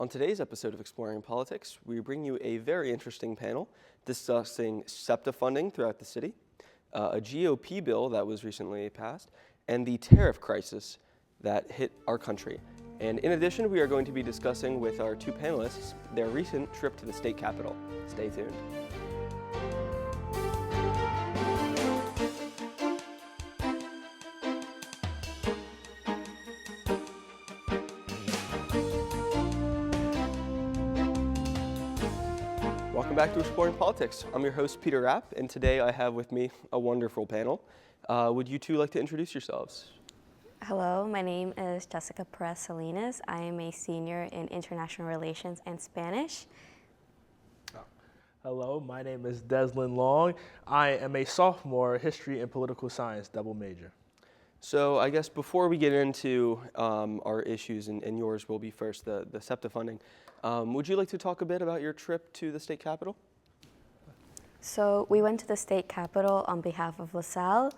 On today's episode of Exploring Politics, we bring you a very interesting panel discussing SEPTA funding throughout the city, a GOP bill that was recently passed, and the tariff crisis that hit our country. And in addition, we are going to be discussing with our two panelists their recent trip to the state capitol. Stay tuned. Welcome back to Exploring Politics. I'm your host, Peter Rapp, and today I have with me a wonderful panel. Would you two like to introduce yourselves? Hello, my name is Jessica Perez Salinas. I am a senior in International Relations and Spanish. Hello, my name is Deslin Long. I am a sophomore history and political science double major. So I guess before we get into our issues, and yours will be first, the SEPTA funding, would you like to talk a bit about your trip to the state capitol? So we went to the state capitol on behalf of LaSalle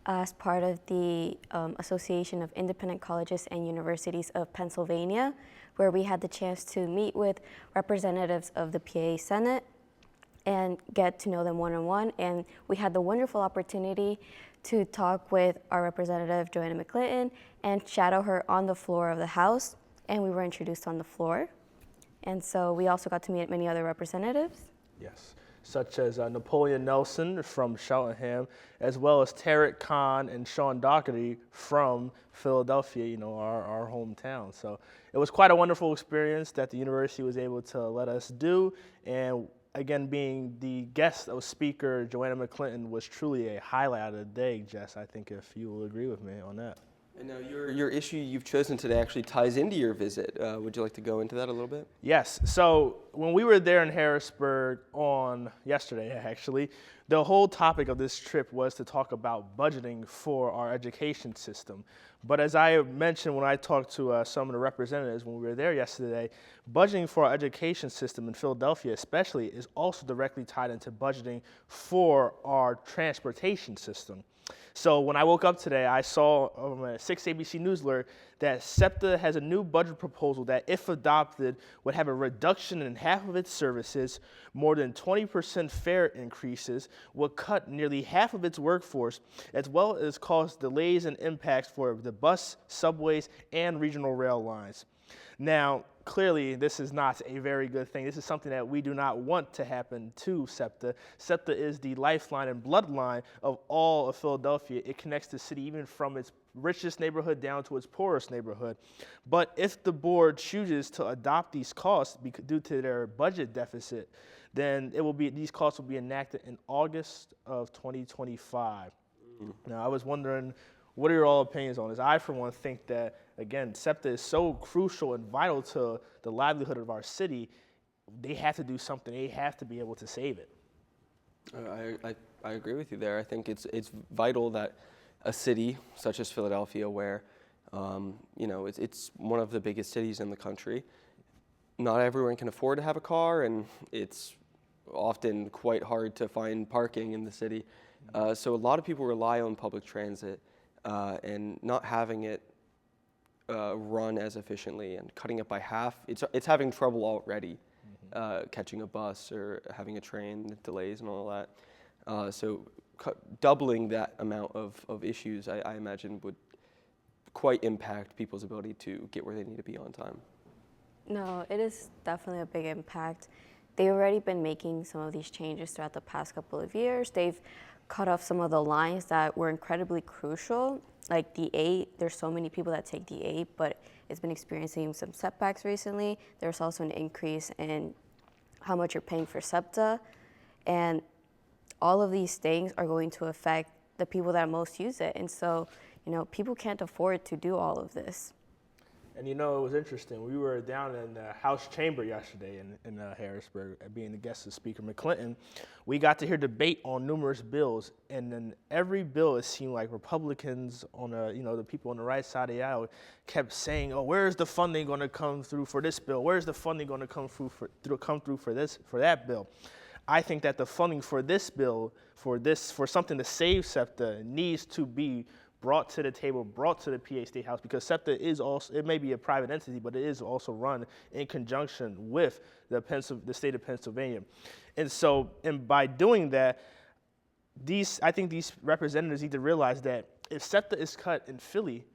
as part of the Association of Independent Colleges and Universities of Pennsylvania, where we had the chance to meet with representatives of the PA Senate and get to know them one-on-one. And we had the wonderful opportunity to talk with our representative, Joanna McClinton, and shadow her on the floor of the House, and we were introduced on the floor. And so we also got to meet many other representatives. Yes, such as Napoleon Nelson from Cheltenham, as well as Tarek Khan and Sean Doherty from Philadelphia, our hometown. So it was quite a wonderful experience that the university was able to let us do. And again, being the guest of speaker, Joanna McClinton, was truly a highlight of the day, Jess. I think if you will agree with me on that. And now your issue you've chosen today actually ties into your visit. Would you like to go into that a little bit? Yes. So when we were there in Harrisburg on yesterday, actually, the whole topic of this trip was to talk about budgeting for our education system. But as I mentioned when I talked to some of the representatives when we were there yesterday, budgeting for our education system in Philadelphia especially is also directly tied into budgeting for our transportation system. So when I woke up today, I saw on a 6 ABC News alert that SEPTA has a new budget proposal that, if adopted, would have a reduction in half of its services, more than 20% fare increases, would cut nearly half of its workforce, as well as cause delays and impacts for the bus, subways, and regional rail lines. Now, clearly, this is not a very good thing. This is something that we do not want to happen to SEPTA. SEPTA is the lifeline and bloodline of all of Philadelphia. It connects the city even from its richest neighborhood down to its poorest neighborhood. But if the board chooses to adopt these costs due to their budget deficit, then these costs will be enacted in August of 2025. Now, I was wondering, what are your all opinions on this? I, for one, think that, again, SEPTA is so crucial and vital to the livelihood of our city. They have to do something. They have to be able to save it. I agree with you there. I think it's vital that a city such as Philadelphia, where it's one of the biggest cities in the country, not everyone can afford to have a car, and it's often quite hard to find parking in the city. So a lot of people rely on public transit. And not having it run as efficiently and cutting it by half, it's having trouble already catching a bus or having a train, delays and all that. So doubling that amount of issues, I imagine, would quite impact people's ability to get where they need to be on time. No, it is definitely a big impact. They've already been making some of these changes throughout the past couple of years. They've cut off some of the lines that were incredibly crucial, like D8. There's so many people that take D8, but it's been experiencing some setbacks recently. There's also an increase in how much you're paying for SEPTA, and all of these things are going to affect the people that most use it. And so, people can't afford to do all of this. And it was interesting. We were down in the House chamber yesterday in Harrisburg, being the guest of Speaker McClinton. We got to hear debate on numerous bills, and then every bill, it seemed like Republicans on the people on the right side of the aisle kept saying, "Oh, where's the funding going to come through for this bill? Where's the funding going to come through for that bill?" I think that the funding for this bill, for something to save SEPTA, needs to be brought to the table, brought to the PA State House, because SEPTA is also, it may be a private entity, but it is also run in conjunction with the state of Pennsylvania. And so, and by doing that, I think these representatives need to realize that if SEPTA is cut in Philly,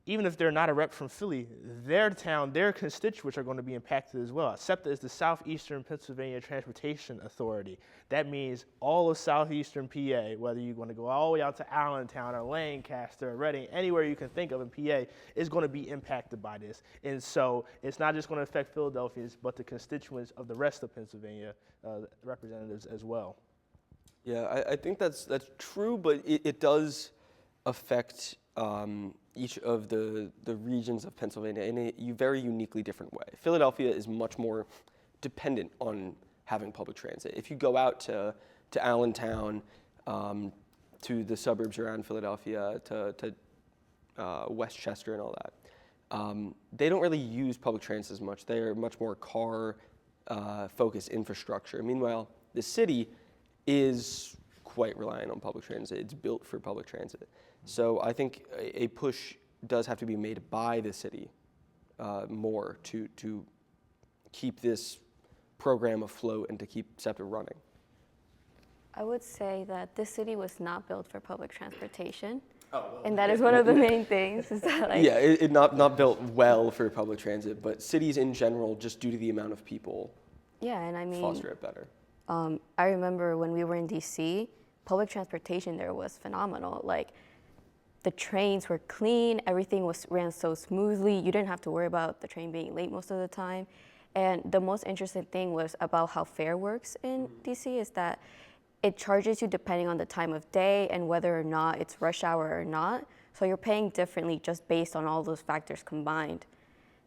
even if they're not a rep from Philly, their town, their constituents are going to be impacted as well. SEPTA is the Southeastern Pennsylvania Transportation Authority. That means all of Southeastern PA, whether you're going to go all the way out to Allentown or Lancaster or Reading, anywhere you can think of in PA, is going to be impacted by this. And so it's not just going to affect Philadelphians, but the constituents of the rest of Pennsylvania representatives as well. Yeah, I think that's true, but it does affect each of the regions of Pennsylvania in a very uniquely different way. Philadelphia is much more dependent on having public transit. If you go out to Allentown, to the suburbs around Philadelphia, to Westchester and all that, they don't really use public transit as much. They're much more car-focused infrastructure. Meanwhile, the city is quite reliant on public transit. It's built for public transit. So I think a push does have to be made by the city more to keep this program afloat and to keep SEPTA running. I would say that this city was not built for public transportation. Oh, well, And that is one of the main things. Is that like, Yeah, it not built well for public transit, but cities in general, just due to the amount of people, yeah, and I mean, foster it better. I remember when we were in DC, public transportation there was phenomenal. Like, the trains were clean, everything ran so smoothly. You didn't have to worry about the train being late most of the time. And the most interesting thing was about how fare works in DC is that it charges you depending on the time of day and whether or not it's rush hour or not. So you're paying differently just based on all those factors combined.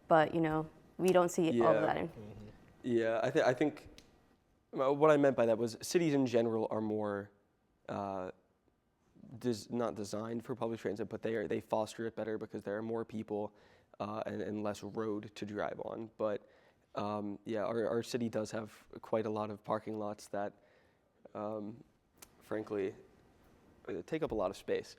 But, you know, we don't see all of that. Yeah, I think what I meant by that was cities in general are more not designed for public transit, but they foster it better because there are more people and less road to drive on. But yeah, our city does have quite a lot of parking lots that, frankly, take up a lot of space.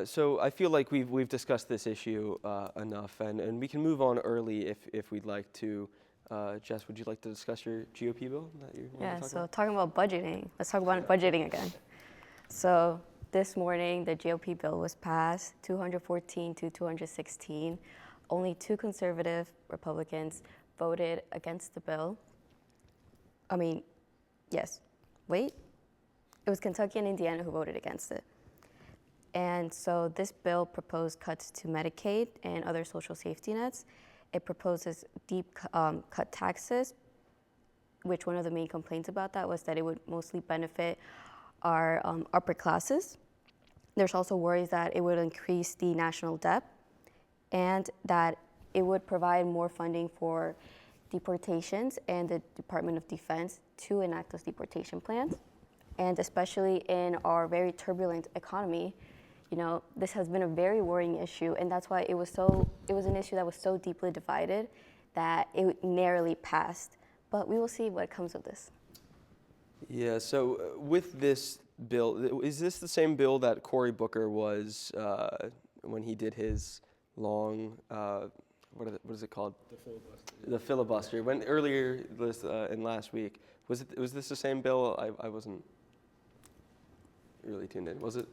So I feel like we've discussed this issue enough, and we can move on early if we'd like to. Jess, would you like to discuss your GOP bill that you want to talk about? Talking about budgeting, let's talk about budgeting again. So this morning, the GOP bill was passed, 214 to 216. Only 2 conservative Republicans voted against the bill. I mean, yes, wait. It was Kentucky and Indiana who voted against it. And so this bill proposed cuts to Medicaid and other social safety nets. It proposes deep cut taxes, which one of the main complaints about that was that it would mostly benefit our upper classes. There's also worries that it would increase the national debt and that it would provide more funding for deportations and the Department of Defense to enact those deportation plans. And especially in our very turbulent economy, you know, this has been a very worrying issue, and that's why it was an issue that was so deeply divided that it narrowly passed. But we will see what comes of this. Yeah, so with this bill, is this the same bill that Cory Booker was when he did his long, what is it called? The filibuster. The filibuster. When earlier in last week, was this the same bill? I wasn't really tuned in. Was it?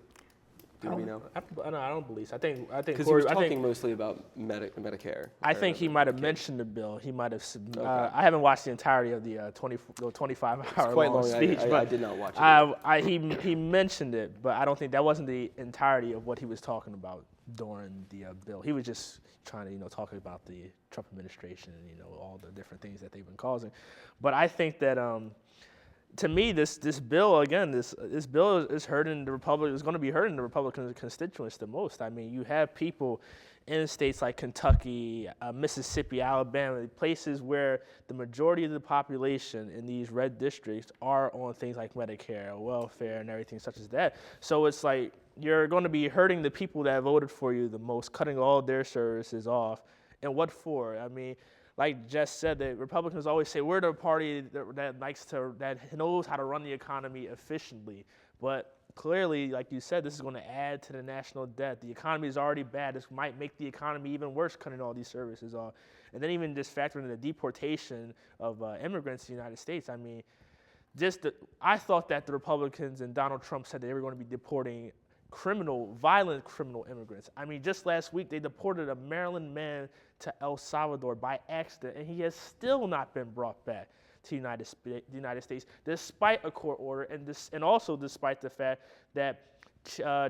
Do we know? I don't believe so. I think Because he was talking mostly about Medicare. I think he might have mentioned the bill. He might have. I haven't watched the entirety of the 25-hour long speech, but I did not watch it. He mentioned it, but I don't think that wasn't the entirety of what he was talking about during the bill. He was just trying to talk about the Trump administration and all the different things that they've been causing. But I think that to me, this bill again, this bill is hurting the Republican. Is going to be hurting the Republican constituents the most. I mean, you have people in states like Kentucky, Mississippi, Alabama, places where the majority of the population in these red districts are on things like Medicare, welfare, and everything such as that. So it's like you're going to be hurting the people that voted for you the most, cutting all their services off. And what for? I mean, like Jess said, the Republicans always say we're the party that knows how to run the economy efficiently. But clearly, like you said, this is going to add to the national debt. The economy is already bad. This might make the economy even worse, cutting all these services off. And then even just factoring in the deportation of immigrants to the United States. I mean, I thought that the Republicans and Donald Trump said that they were going to be deporting violent criminal immigrants. I mean, just last week, they deported a Maryland man to El Salvador by accident, and he has still not been brought back to the United States, despite a court order, and also despite the fact that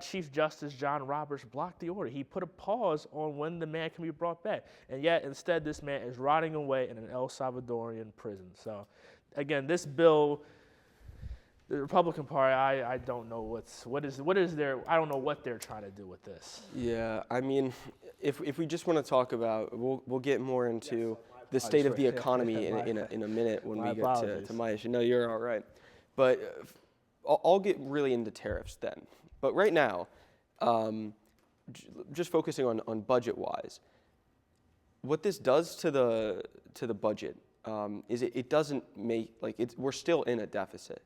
Chief Justice John Roberts blocked the order. He put a pause on when the man can be brought back, and yet instead this man is rotting away in an El Salvadorian prison. So, again, this bill, the Republican Party, I don't know what is their, I don't know what they're trying to do with this. Yeah, I mean, if we just want to talk about, we'll get more into the state of the economy in a minute when we get to my issue. No, you're all right. But I'll get really into tariffs then. But right now, just focusing on budget-wise, what this does to the budget is it doesn't make, we're still in a deficit.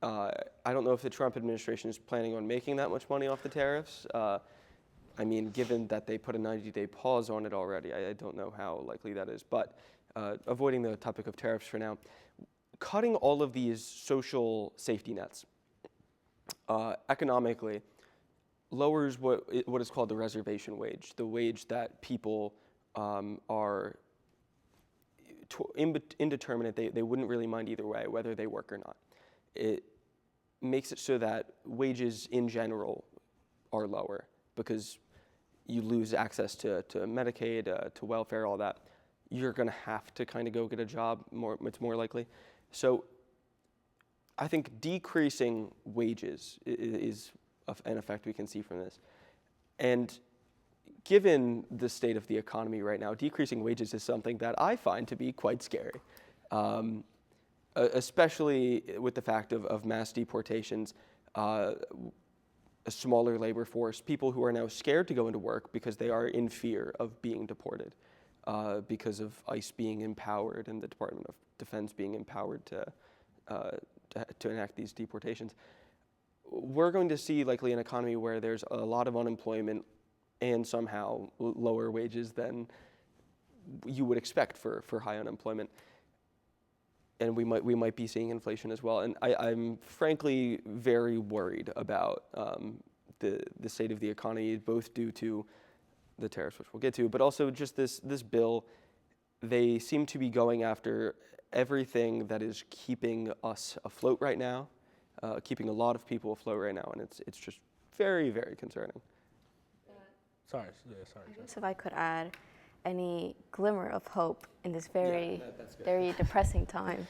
I don't know if the Trump administration is planning on making that much money off the tariffs. I mean, given that they put a 90-day pause on it already, I don't know how likely that is. But avoiding the topic of tariffs for now, cutting all of these social safety nets economically lowers what is called the reservation wage, the wage that people are indeterminate. They wouldn't really mind either way, whether they work or not. It makes it so that wages in general are lower because you lose access to Medicaid, to welfare, all that. You're going to have to kind of go get a job. It's more likely. So I think decreasing wages is an effect we can see from this. And given the state of the economy right now, decreasing wages is something that I find to be quite scary. Especially with the fact of mass deportations, a smaller labor force, people who are now scared to go into work because they are in fear of being deported, because of ICE being empowered and the Department of Defense being empowered to enact these deportations. We're going to see likely an economy where there's a lot of unemployment and somehow lower wages than you would expect for high unemployment. And we might be seeing inflation as well. And I'm frankly very worried about the state of the economy, both due to the tariffs, which we'll get to, but also just this bill. They seem to be going after everything that is keeping us afloat right now, keeping a lot of people afloat right now, and it's just very, very concerning. Sorry. Just if I could add any glimmer of hope in this very depressing time.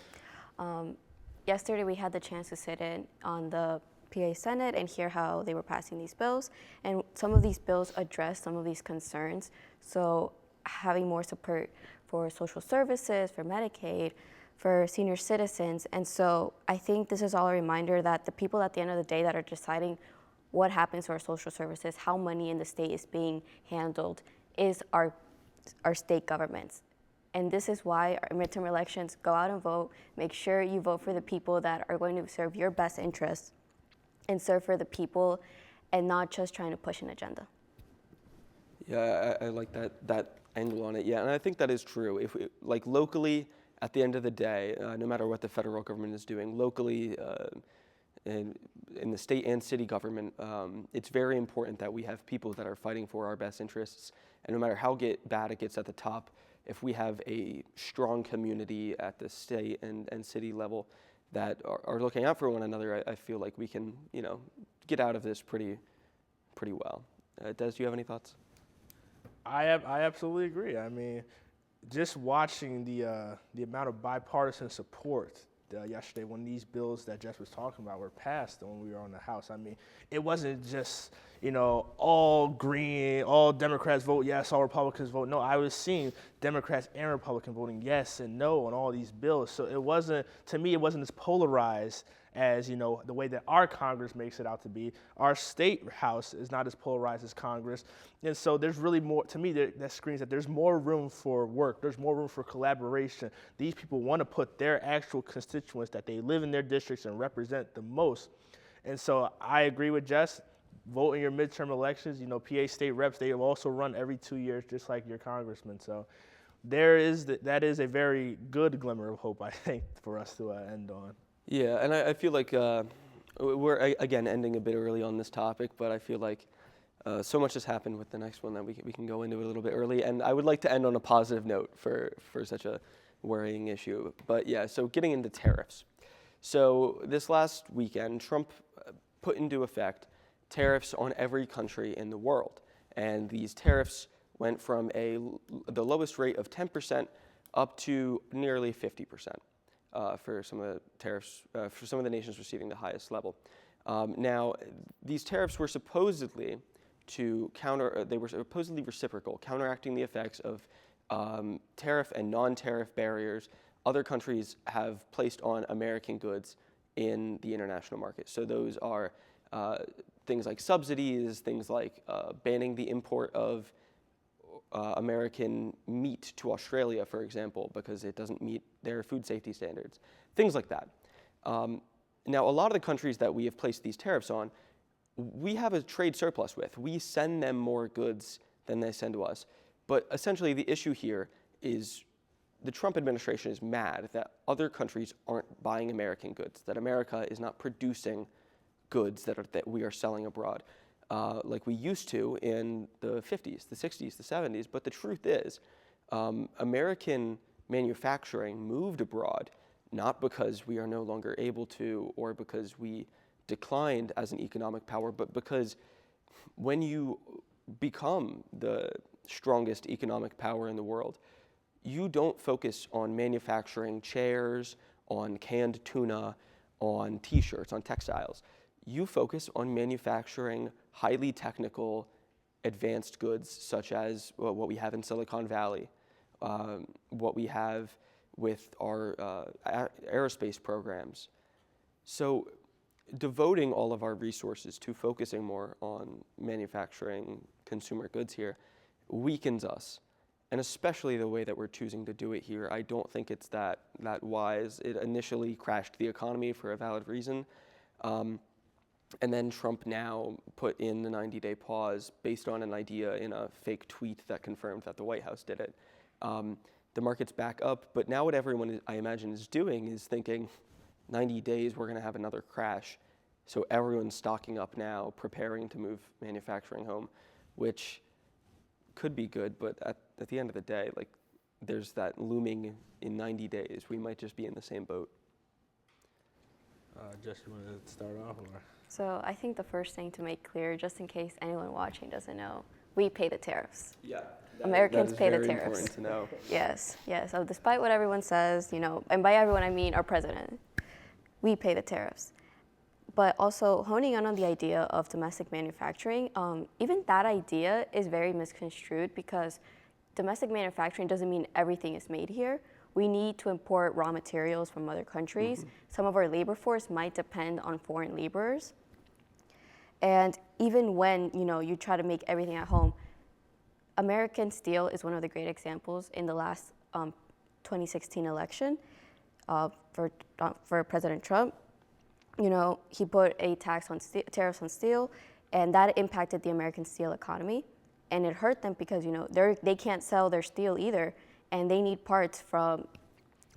Yesterday we had the chance to sit in on the PA Senate and hear how they were passing these bills, and some of these bills address some of these concerns. So having more support for social services, for Medicaid, for senior citizens. And so I think this is all a reminder that the people at the end of the day that are deciding what happens to our social services, how money in the state is being handled, is our state governments. And this is why our midterm elections, go out and vote. Make sure you vote for the people that are going to serve your best interests and serve for the people and not just trying to push an agenda. Yeah, I like that angle on it. Yeah, and I think that is true. If we, locally, at the end of the day, no matter what the federal government is doing, locally, in the state and city government, it's very important that we have people that are fighting for our best interests. And no matter how bad it gets at the top, if we have a strong community at the state and city level that are looking out for one another, I feel like we can, get out of this pretty well. Des, do you have any thoughts? I absolutely agree. I mean, just watching the amount of bipartisan support yesterday when these bills that Jess was talking about were passed when we were on the House. I mean, it wasn't just, all green, all Democrats vote yes, all Republicans vote no. I was seeing Democrats and Republicans voting yes and no on all these bills. So it wasn't as polarized as, the way that our Congress makes it out to be. Our state House is not as polarized as Congress. And so there's really more, to me, that screams that there's more room for work. There's more room for collaboration. These people want to put their actual constituents that they live in their districts and represent the most And so I agree with Jess. Vote in your midterm elections. PA state reps, they also run every 2 years, just like your congressman. So that is a very good glimmer of hope, I think, for us to end on. Yeah, and I feel like we're, again, ending a bit early on this topic, but I feel like so much has happened with the next one that we can go into it a little bit early. And I would like to end on a positive note for such a worrying issue. But yeah, so getting into tariffs. So this last weekend, Trump put into effect tariffs on every country in the world. And these tariffs went from the lowest rate of 10% up to nearly 50% for some of the tariffs, for some of the nations receiving the highest level. Now, these tariffs were supposedly they were supposedly reciprocal, counteracting the effects of tariff and non-tariff barriers other countries have placed on American goods in the international market. So those are things like subsidies, things like banning the import of American meat to Australia, for example, because it doesn't meet their food safety standards, things like that. Now, a lot of the countries that we have placed these tariffs on, we have a trade surplus with. We send them more goods than they send to us. But essentially, the issue here is the Trump administration is mad that other countries aren't buying American goods, that America is not producing goods that we are selling abroad like we used to in the 50s, the 60s, the 70s. But the truth is, American manufacturing moved abroad, not because we are no longer able to or because we declined as an economic power, but because when you become the strongest economic power in the world, you don't focus on manufacturing chairs, on canned tuna, on t-shirts, on textiles. You focus on manufacturing highly technical, advanced goods such as what we have in Silicon Valley, what we have with our aerospace programs. So devoting all of our resources to focusing more on manufacturing consumer goods here weakens us. And especially the way that we're choosing to do it here, I don't think it's that wise. It initially crashed the economy for a valid reason. And then Trump now put in the 90-day pause based on an idea in a fake tweet that confirmed that the White House did it. The market's back up, but now what everyone, I imagine, is doing is thinking, 90 days, we're going to have another crash. So everyone's stocking up now, preparing to move manufacturing home, which could be good, but at the end of the day, like, there's that looming in 90 days. We might just be in the same boat. Jess, you want to start off? Or? So I think the first thing to make clear, just in case anyone watching doesn't know, we pay the tariffs. Yeah. Americans pay the tariffs. That is very important to know. Yes. So despite what everyone says, and by everyone I mean our president, we pay the tariffs. But also honing in on the idea of domestic manufacturing, even that idea is very misconstrued because domestic manufacturing doesn't mean everything is made here. We need to import raw materials from other countries. Mm-hmm. Some of our labor force might depend on foreign laborers. And even when you try to make everything at home, American steel is one of the great examples in the last 2016 election for President Trump. He put a tax on tariffs on steel, and that impacted the American steel economy. And it hurt them because, they can't sell their steel either, and they need parts or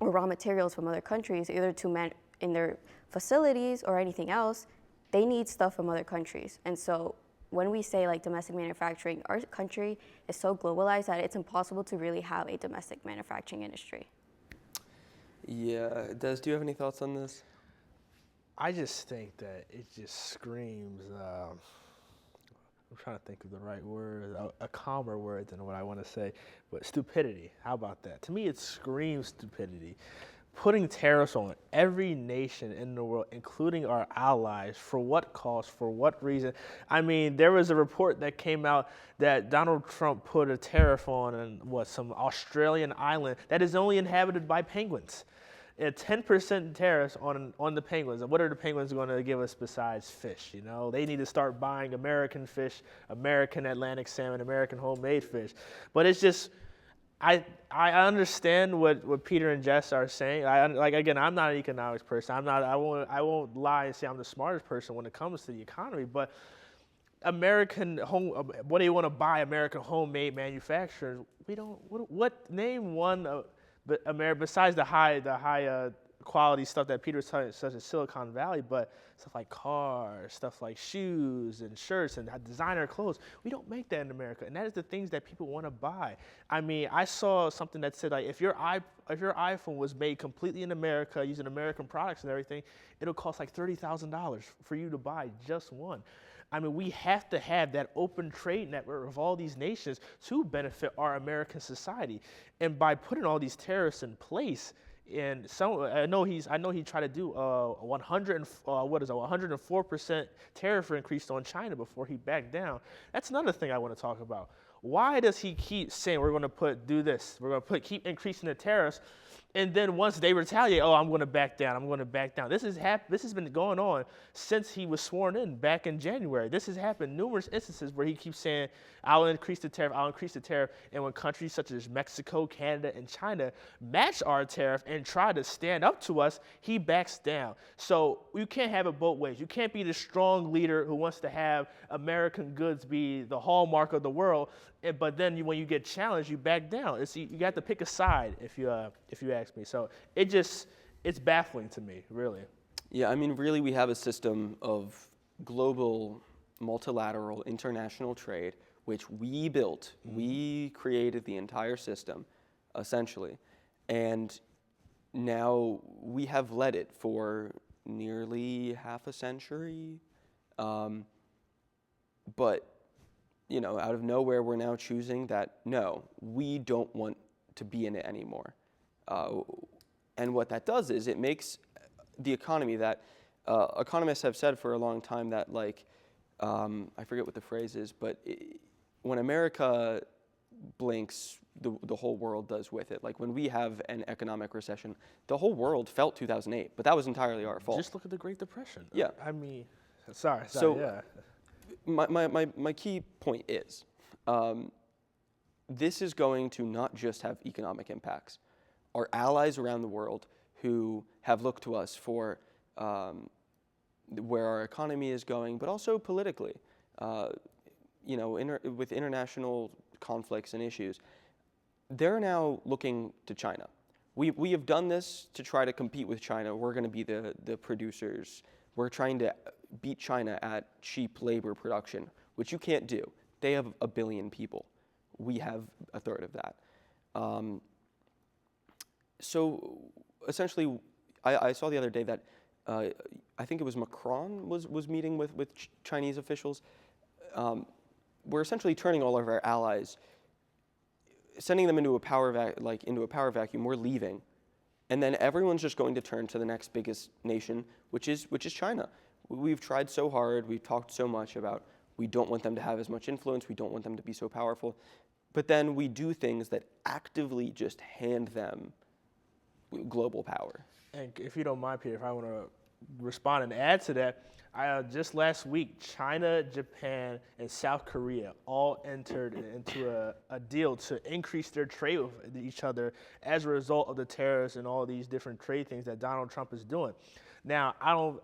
raw materials from other countries, either in their facilities or anything else. They need stuff from other countries. And so when we say like domestic manufacturing, our country is so globalized that it's impossible to really have a domestic manufacturing industry. Yeah, Des, do you have any thoughts on this? I just think that it just screams, I'm trying to think of the right word, a calmer word than what I want to say, but stupidity. How about that? To me, it screams stupidity. Putting tariffs on every nation in the world, including our allies, for what cost, for what reason? I mean, there was a report that came out that Donald Trump put a tariff on some Australian island that is only inhabited by penguins. A 10% tariffs on the penguins. And what are the penguins going to give us besides fish? They need to start buying American fish, American Atlantic salmon, American homemade fish. But it's just, I understand what Peter and Jess are saying. Again, I'm not an economics person. I won't lie and say I'm the smartest person when it comes to the economy. But American home, what do you want to buy? American homemade manufacturers. We don't. What name one? But besides the high quality stuff that Peter was talking, such as Silicon Valley, but stuff like cars, stuff like shoes and shirts and designer clothes, we don't make that in America, and that is the things that people want to buy. I mean, I saw something that said like if your iPhone was made completely in America using American products and everything, it'll cost like $30,000 for you to buy just one. I mean, we have to have that open trade network of all these nations to benefit our American society. And by putting all these tariffs in place, and I know he tried to do a 104% tariff increase on China before he backed down. That's another thing I want to talk about. Why does he keep saying we're going to do this? We're going to keep increasing the tariffs, and then once they retaliate, I'm going to back down. I'm going to back down. This has been going on since he was sworn in back in January. This has happened numerous instances where he keeps saying, I'll increase the tariff, I'll increase the tariff. And when countries such as Mexico, Canada, and China match our tariff and try to stand up to us, he backs down. So you can't have it both ways. You can't be the strong leader who wants to have American goods be the hallmark of the world, but then when you get challenged, you back down. You got to pick a side if you ask me. So it's baffling to me, really. Yeah, I mean, really, we have a system of global, multilateral, international trade, which we built. We created the entire system, essentially. And now we have led it for nearly half a century. But, out of nowhere, we're now choosing that, no, we don't want to be in it anymore. And what that does is it makes the economy that economists have said for a long time that, I forget what the phrase is, but when America blinks, the whole world does with it. Like when we have an economic recession, the whole world felt 2008, but that was entirely our fault. Just look at the Great Depression. Yeah. I mean, sorry. So yeah. my key point is, this is going to not just have economic impacts. Our allies around the world who have looked to us for where our economy is going, but also politically, with international conflicts and issues, they're now looking to China. We have done this to try to compete with China. We're going to be the producers. We're trying to beat China at cheap labor production, which you can't do. They have 1 billion people. We have a third of that. So essentially, I saw the other day that I think it was Macron was meeting with Chinese officials. We're essentially turning all of our allies, sending them into a power vacuum. We're leaving, and then everyone's just going to turn to the next biggest nation, which is China. We've tried so hard. We've talked so much about we don't want them to have as much influence. We don't want them to be so powerful, but then we do things that actively just hand them global power. And if you don't mind, Peter, if I want to respond and add to that, just last week, China, Japan, and South Korea all entered into a deal to increase their trade with each other as a result of the tariffs and all these different trade things that Donald Trump is doing. Now,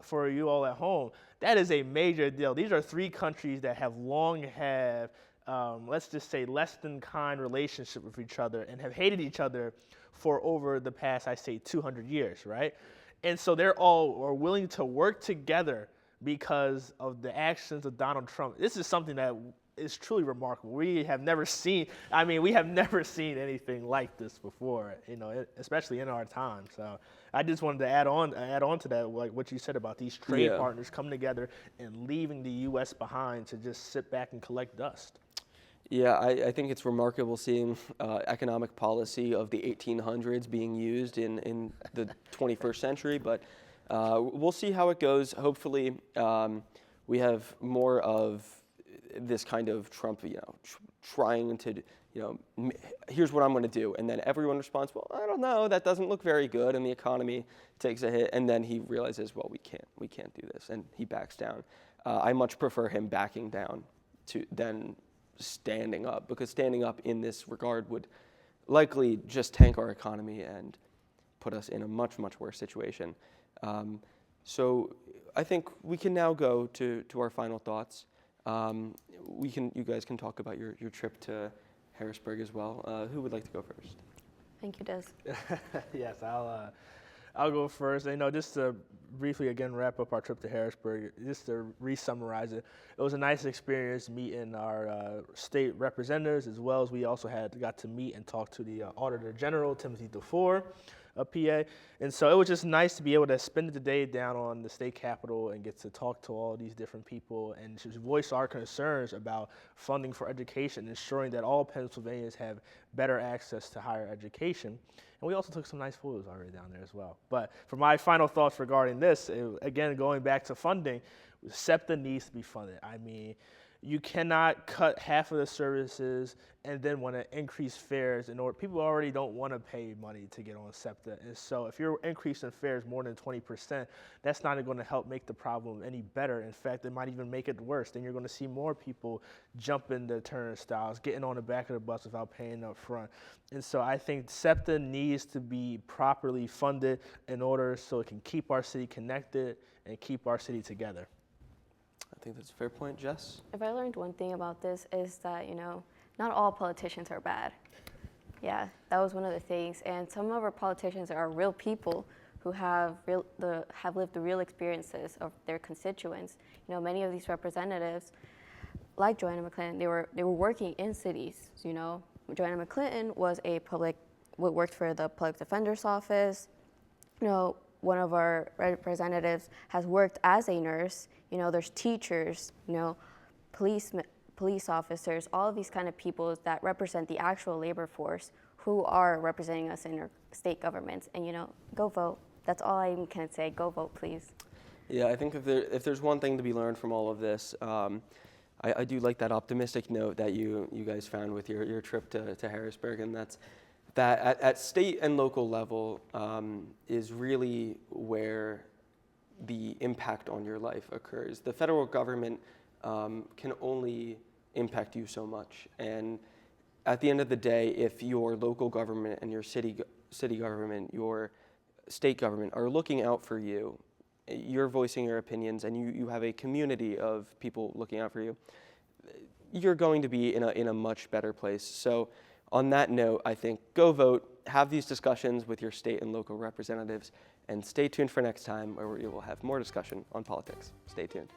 for you all at home, that is a major deal. These are 3 countries that have long had, let's just say, less than kind relationship with each other and have hated each other for over the past, I say, 200 years, right? And so they're all are willing to work together because of the actions of Donald Trump. This is something that is truly remarkable. We have never seen anything like this before, especially in our time. So I just wanted to add on to that, like what you said about these trade partners coming together and leaving the U.S. behind to just sit back and collect dust. Yeah, I think it's remarkable seeing economic policy of the 1800s being used in the 21st century, but we'll see how it goes. Hopefully, we have more of this kind of Trump, trying to, here's what I'm going to do, and then everyone responds, well, I don't know, that doesn't look very good, and the economy takes a hit, and then he realizes, well, we can't do this, and he backs down. I much prefer him backing down than standing up, because standing up in this regard would likely just tank our economy and put us in a much, much worse situation. So I think we can now go to our final thoughts. You guys can talk about your trip to Harrisburg as well. Who would like to go first? Thank you, Des. Yes, I'll go first. Just to briefly again wrap up our trip to Harrisburg, just to re-summarize it, it was a nice experience meeting our state representatives, as well as we also got to meet and talk to the Auditor General, Timothy DeFore, of PA. And so it was just nice to be able to spend the day down on the state capitol and get to talk to all these different people and just voice our concerns about funding for education, ensuring that all Pennsylvanians have better access to higher education. And we also took some nice photos already down there as well. But for my final thoughts regarding this, again, going back to funding, SEPTA needs to be funded. I mean, you cannot cut half of the services and then want to increase fares in order. People already don't want to pay money to get on SEPTA. And so if you're increasing fares more than 20%, that's not going to help make the problem any better. In fact, it might even make it worse. Then you're going to see more people jumping the turnstiles, getting on the back of the bus without paying up front. And so I think SEPTA needs to be properly funded in order so it can keep our city connected and keep our city together. I think that's a fair point. Jess? If I learned one thing about this is that, not all politicians are bad. Yeah, that was one of the things. And some of our politicians are real people who have lived the real experiences of their constituents. Many of these representatives, like Joanna McClinton, they were working in cities. Joanna McClinton worked for the Public Defender's Office. One of our representatives has worked as a nurse. There's teachers, police officers, all of these kind of people that represent the actual labor force who are representing us in our state governments. And, go vote. That's all I can say. Go vote, please. Yeah, I think if there's one thing to be learned from all of this, I do like that optimistic note that you guys found with your trip to Harrisburg, and that's that at state and local level is really where the impact on your life occurs. The federal government can only impact you so much, and at the end of the day, if your local government and your city government, your state government are looking out for you, you're voicing your opinions, and you have a community of people looking out for you, you're going to be in a much better place. So on that note, I think go vote, have these discussions with your state and local representatives, and stay tuned for next time where we will have more discussion on politics. Stay tuned.